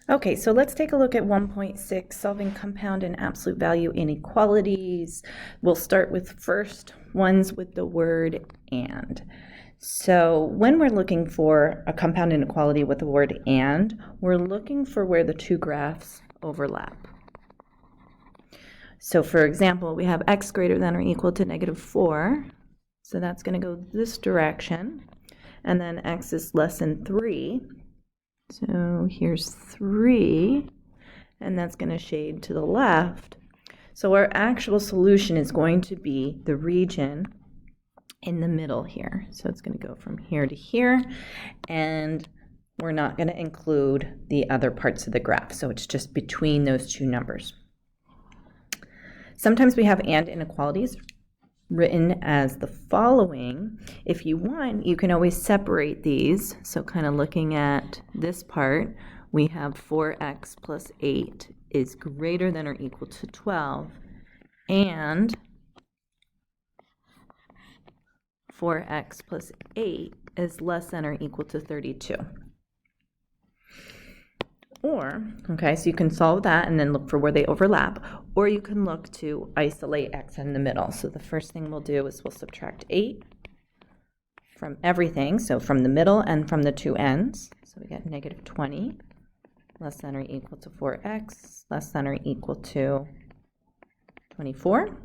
Okay, so let's take a look at 1.6, solving compound and absolute value inequalities. We'll start with first ones with the word and. So when we're looking for a compound inequality with the word and, we're looking for where the two graphs overlap. So for example, we have x greater than or equal to -4. So that's going to go this direction. And then x is less than 3. So here's 3, and that's going to shade to the left. So our actual solution is going to be the region in the middle here. So it's going to go from here to here, and we're not going to include the other parts of the graph. So it's just between those two numbers. Sometimes we have and inequalities written as the following. If you want, you can always separate these. So kind of looking at this part, we have 4x plus 8 is greater than or equal to 12, and 4x plus 8 is less than or equal to 32. Or, okay, so you can solve that and then look for where they overlap, or you can look to isolate x in the middle. So the first thing we'll do is we'll subtract 8 from everything, so from the middle and from the two ends. So we get -20 less than or equal to 4x less than or equal to 24.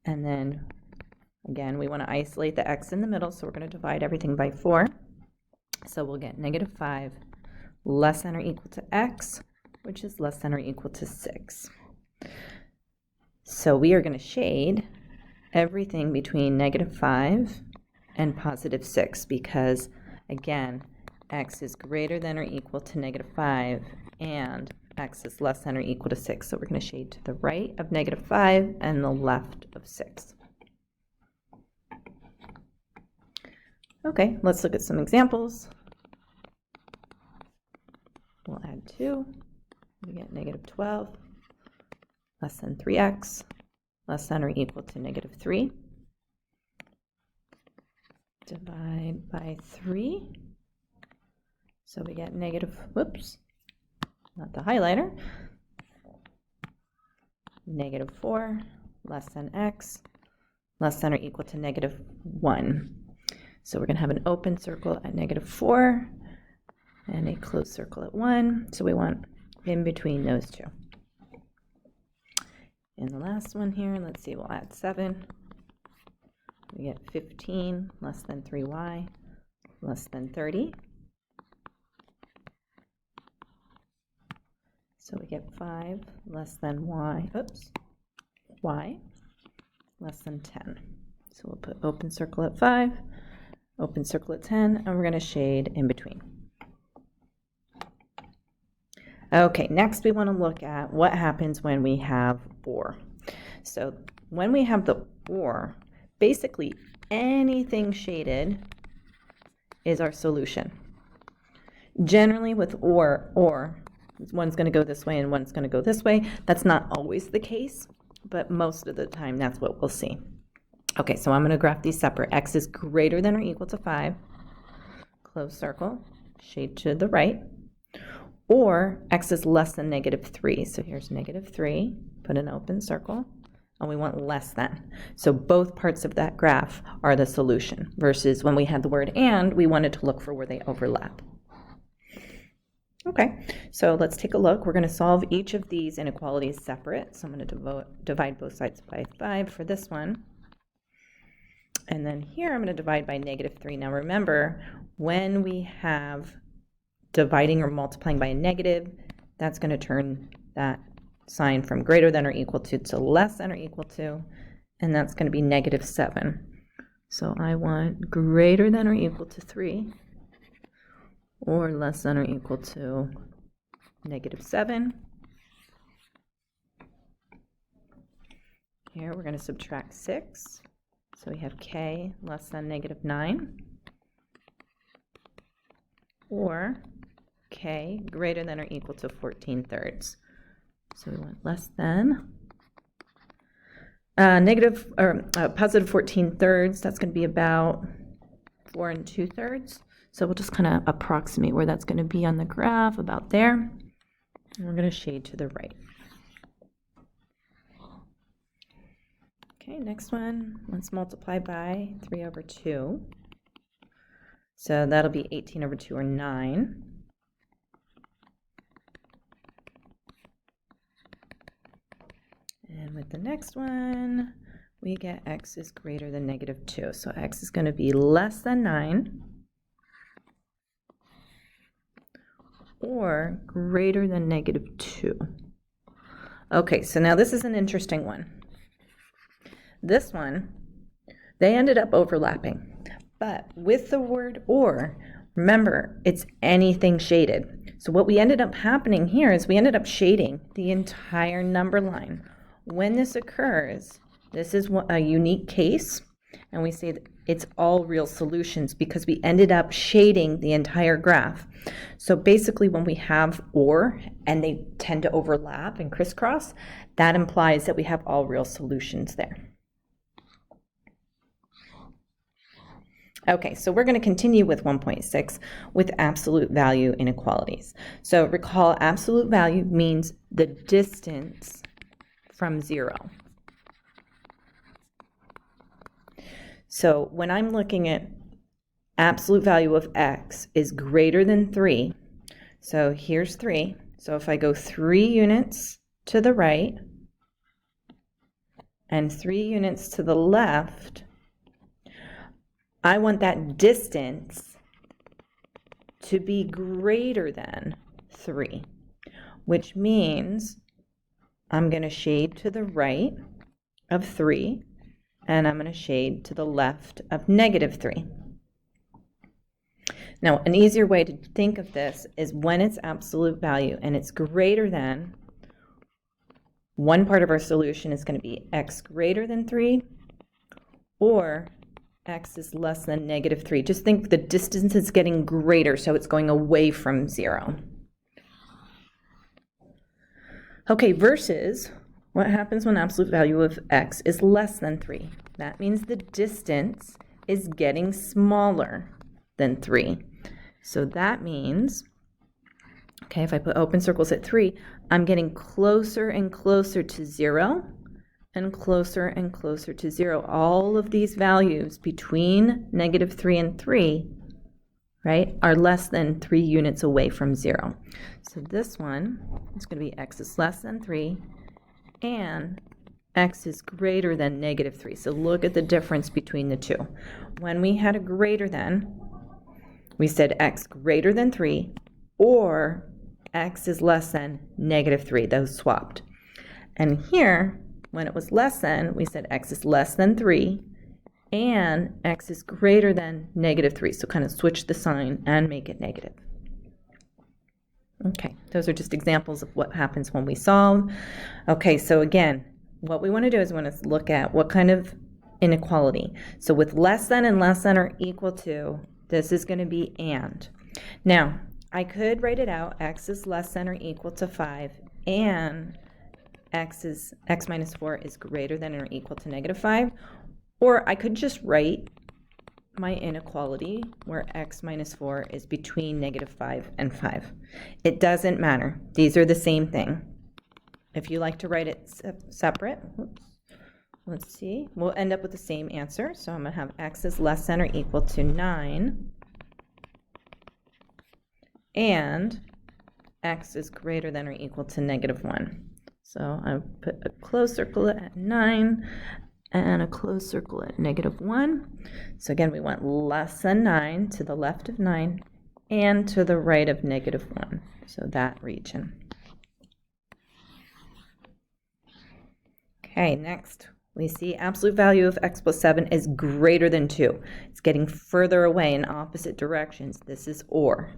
And then, again, we want to isolate the x in the middle, so we're going to divide everything by 4. So we'll get -5 less than or equal to x, which is less than or equal to 6. So we are going to shade everything between -5 and +6 because, again, x is greater than or equal to -5 and x is less than or equal to 6. So we're going to shade to the right of -5 and the left of 6. Okay, let's look at some examples. We'll add 2. We get -12 less than 3x less than or equal to -3. Divide by 3. So we get whoops, not the highlighter, -4 less than x less than or equal to -1. So we're going to have an open circle at -4 and a closed circle at 1. So we want in between those two. And the last one here, let's see, we'll add 7. We get 15 less than 3y less than 30. So we get 5 less than y less than 10. So we'll put open circle at 5, open circle at 10, and we're going to shade in between. Okay, next we want to look at what happens when we have or. So when we have the or, basically anything shaded is our solution. Generally with or, one's going to go this way and one's going to go this way. That's not always the case, but most of the time that's what we'll see. Okay, so I'm going to graph these separate. X is greater than or equal to 5, closed circle, shade to the right. Or x is less than -3. So here's -3, put an open circle, and we want less than. So both parts of that graph are the solution, versus when we had the word and, we wanted to look for where they overlap. Okay, so let's take a look. We're going to solve each of these inequalities separate. So I'm going to divide both sides by 5 for this one. And then here I'm going to divide by -3. Now remember, when we have dividing or multiplying by a negative, that's going to turn that sign from greater than or equal to less than or equal to, and that's going to be -7. So I want greater than or equal to 3 or less than or equal to -7. Here we're going to subtract 6. So we have k less than -9 or k greater than or equal to 14/3. So we want less than positive 14/3. That's going to be about 4 2/3. So we'll just kind of approximate where that's going to be on the graph, about there. And we're going to shade to the right. Okay, next one, let's multiply by 3 over 2. So that'll be 18 over 2, or 9. And with the next one, we get x is greater than -2. So x is going to be less than 9 or greater than -2. Okay, so now this is an interesting one. This one, they ended up overlapping. But with the word or, remember, it's anything shaded. So what we ended up happening here is we ended up shading the entire number line. When this occurs, this is a unique case, and we say that it's all real solutions because we ended up shading the entire graph. So basically when we have or, and they tend to overlap and crisscross, that implies that we have all real solutions there. Okay, so we're going to continue with 1.6 with absolute value inequalities. So recall, absolute value means the distance from 0. So when I'm looking at absolute value of x is greater than 3, so here's 3. So if I go 3 units to the right and 3 units to the left, I want that distance to be greater than 3, which means I'm going to shade to the right of 3, and I'm going to shade to the left of -3. Now, an easier way to think of this is when it's absolute value and it's greater than, one part of our solution is going to be x greater than 3, or x is less than -3. Just think the distance is getting greater, so it's going away from 0. Okay, versus what happens when absolute value of x is less than 3. That means the distance is getting smaller than 3. So that means, okay, if I put open circles at 3, I'm getting closer and closer to 0. And closer and closer to 0. All of these values between -3 and 3, right, are less than 3 units away from 0. So this one is going to be x is less than 3 and x is greater than -3. So look at the difference between the two. When we had a greater than, we said x greater than 3 or x is less than -3. Those swapped. And here, when it was less than, we said x is less than 3 and x is greater than -3. So kind of switch the sign and make it negative. Okay, those are just examples of what happens when we solve. Okay, so again, what we want to do is we want to look at what kind of inequality. So with less than and less than or equal to, this is going to be and. Now, I could write it out, x is less than or equal to 5 and x minus 4 is greater than or equal to -5, or I could just write my inequality where x minus 4 is between -5 and 5. It doesn't matter. These are the same thing. If you like to write it separate, let's see, we'll end up with the same answer. So I'm going to have x is less than or equal to 9 and x is greater than or equal to -1. So I put a closed circle at 9 and a closed circle at -1. So again, we want less than 9 to the left of 9 and to the right of -1. So that region. Okay, next we see absolute value of x plus 7 is greater than 2. It's getting further away in opposite directions. This is or.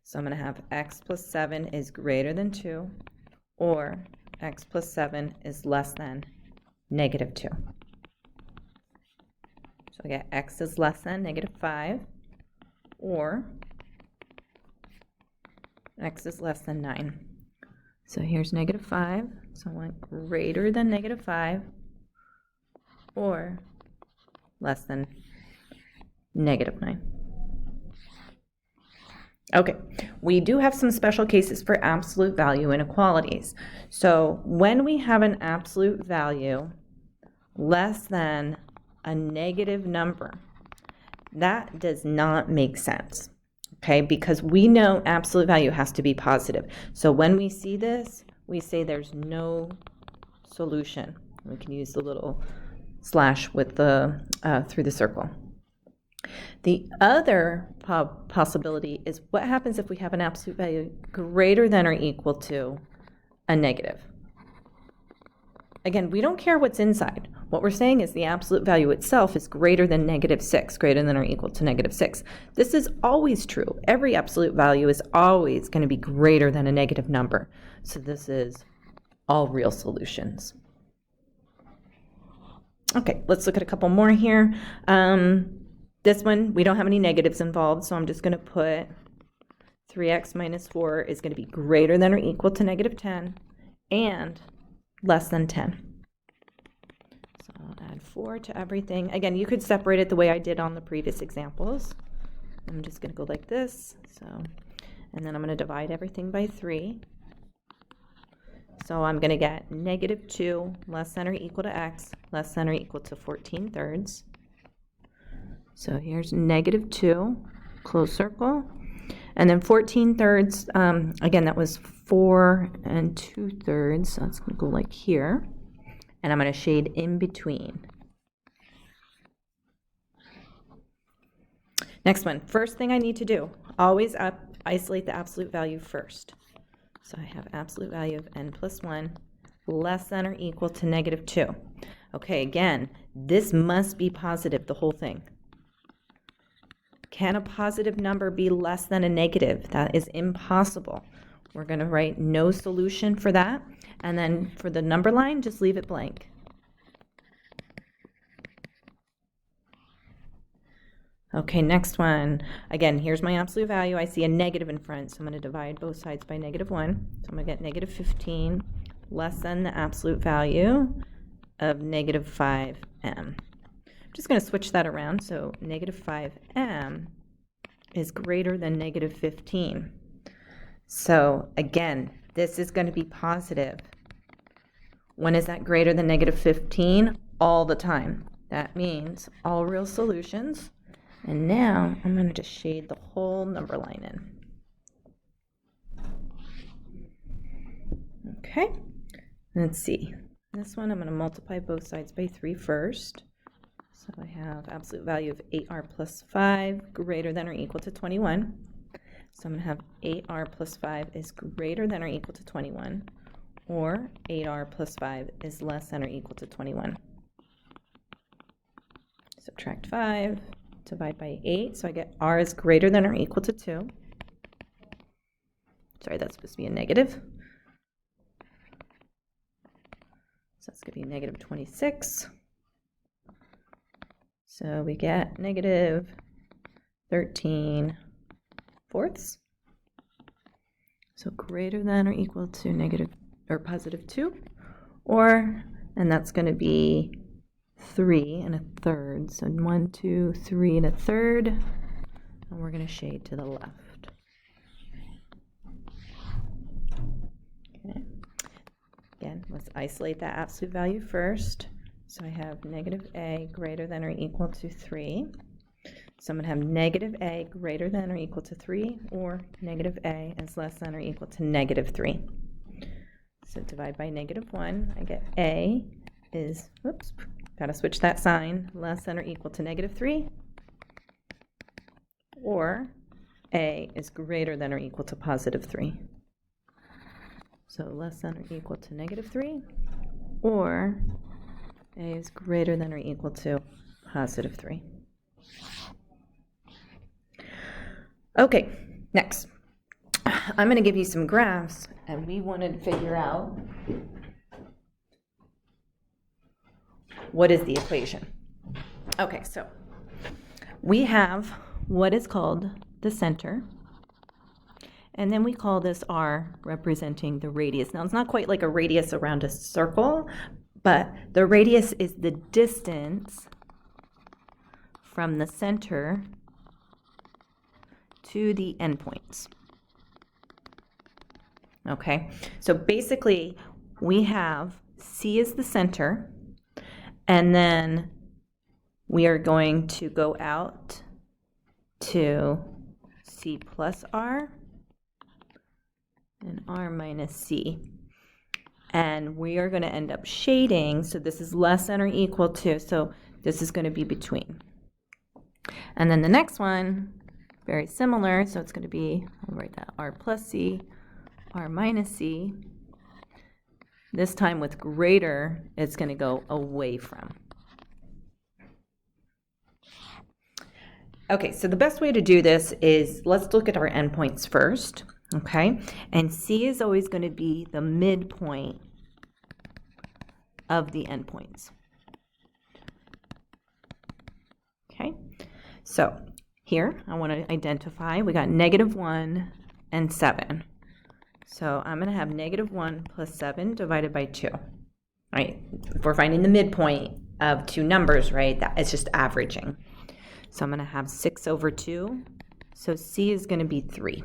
So I'm going to have x plus 7 is greater than 2 or x plus 7 is less than -2. So I get x is less than -5 or x is less than 9. So here's -5, so I want greater than -5 or less than -9. Okay, we do have some special cases for absolute value inequalities. So when we have an absolute value less than a negative number, that does not make sense, okay? Because we know absolute value has to be positive. So when we see this, we say there's no solution. We can use the little slash with the through the circle. The other possibility is what happens if we have an absolute value greater than or equal to a negative. Again, we don't care what's inside. What we're saying is the absolute value itself is greater than -6, greater than or equal to -6. This is always true. Every absolute value is always going to be greater than a negative number. So this is all real solutions. Okay, let's look at a couple more here. This one, we don't have any negatives involved, so I'm just going to put 3x minus 4 is going to be greater than or equal to -10 and less than 10. So I'll add 4 to everything. Again, you could separate it the way I did on the previous examples. I'm just going to go like this. And then I'm going to divide everything by 3. So I'm going to get -2 less than or equal to x less than or equal to 14/3. So here's -2, close circle. And then 14/3, again, that was 4 2/3. So that's going to go like here. And I'm going to shade in between. Next one, first thing I need to do, always isolate the absolute value first. So I have absolute value of n plus 1 less than or equal to -2. Okay, again, this must be positive, the whole thing. Can a positive number be less than a negative? That is impossible. We're going to write no solution for that. And then for the number line, just leave it blank. Okay, next one. Again, here's my absolute value. I see a negative in front, so I'm going to divide both sides by -1. So I'm going to get -15 less than the absolute value of -5m. I'm just going to switch that around. So -5m is greater than -15. So again, this is going to be positive. When is that greater than -15? All the time. That means all real solutions. And now I'm going to just shade the whole number line in. Okay, let's see. This one I'm going to multiply both sides by 3 first. So I have absolute value of 8r plus 5 greater than or equal to 21. So I'm going to have 8r plus 5 is greater than or equal to 21, or 8r plus 5 is less than or equal to 21. Subtract 5, divide by 8, so I get r is greater than or equal to 2. Sorry, that's supposed to be a negative. So that's going to be -26. So we get -13/4. So greater than or equal to +2, and that's going to be 3 1/3. So 1, 2, 3 1/3, and we're going to shade to the left. Okay. Again, let's isolate that absolute value first. So I have -a greater than or equal to 3. So I'm going to have -a greater than or equal to 3, or -a is less than or equal to -3. So divide by -1, I get a is, whoops, got to switch that sign, less than or equal to -3, or a is greater than or equal to +3. So less than or equal to -3, or a is greater than or equal to +3. Okay, next. I'm going to give you some graphs, and we want to figure out what is the equation. Okay, so we have what is called the center, and then we call this r, representing the radius. Now, it's not quite like a radius around a circle, but the radius is the distance from the center to the endpoints. Okay, so basically we have C as the center, and then we are going to go out to C plus R and R minus C. And we are going to end up shading, so this is less than or equal to, so this is going to be between. And then the next one, very similar, so it's going to be, I'll write that R plus C, R minus C. This time with greater, it's going to go away from. Okay, so the best way to do this is, let's look at our endpoints first, okay? And C is always going to be the midpoint of the endpoints. Okay, so here I want to identify, we got -1 and 7. So I'm going to have -1 plus 7 divided by 2, right? If we're finding the midpoint of two numbers, right, that it's just averaging. So I'm going to have 6 over 2. So C is going to be 3.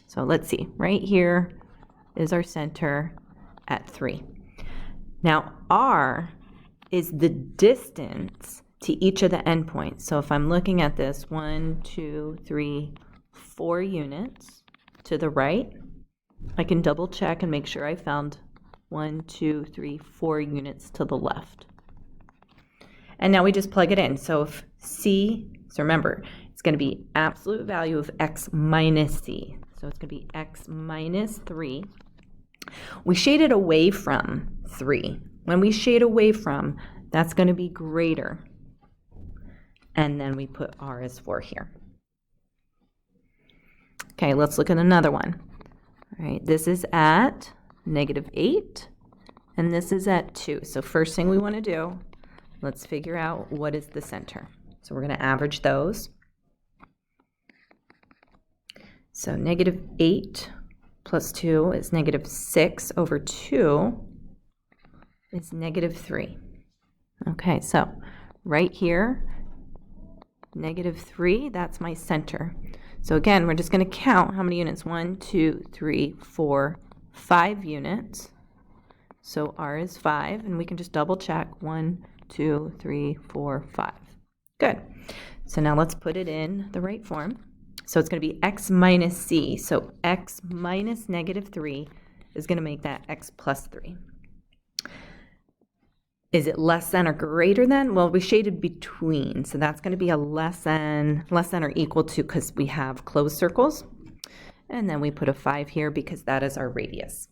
So let's see, right here is our center at 3. Now R is the distance to each of the endpoints. So if I'm looking at this 1, 2, 3, 4 units to the right, I can double check and make sure I found 1, 2, 3, 4 units to the left. And now we just plug it in. So if C, so remember, it's going to be absolute value of x minus C. So it's going to be x minus 3. We shaded away from 3. When we shade away from, that's going to be greater. And then we put R as 4 here. Okay, let's look at another one. All right, this is at -8, and this is at 2. So first thing we want to do, let's figure out what is the center. So we're going to average those. So -8 plus 2 is -6 over 2 is -3. Okay, so right here, -3, that's my center. So again, we're just going to count how many units. 1, 2, 3, 4, 5 units. So R is 5, and we can just double check. 1, 2, 3, 4, 5. Good. So now let's put it in the right form. So it's going to be x minus C. So x minus -3 is going to make that x plus 3. Is it less than or greater than? Well, we shaded between, so that's going to be a less than or equal to, because we have closed circles. And then we put a 5 here because that is our radius.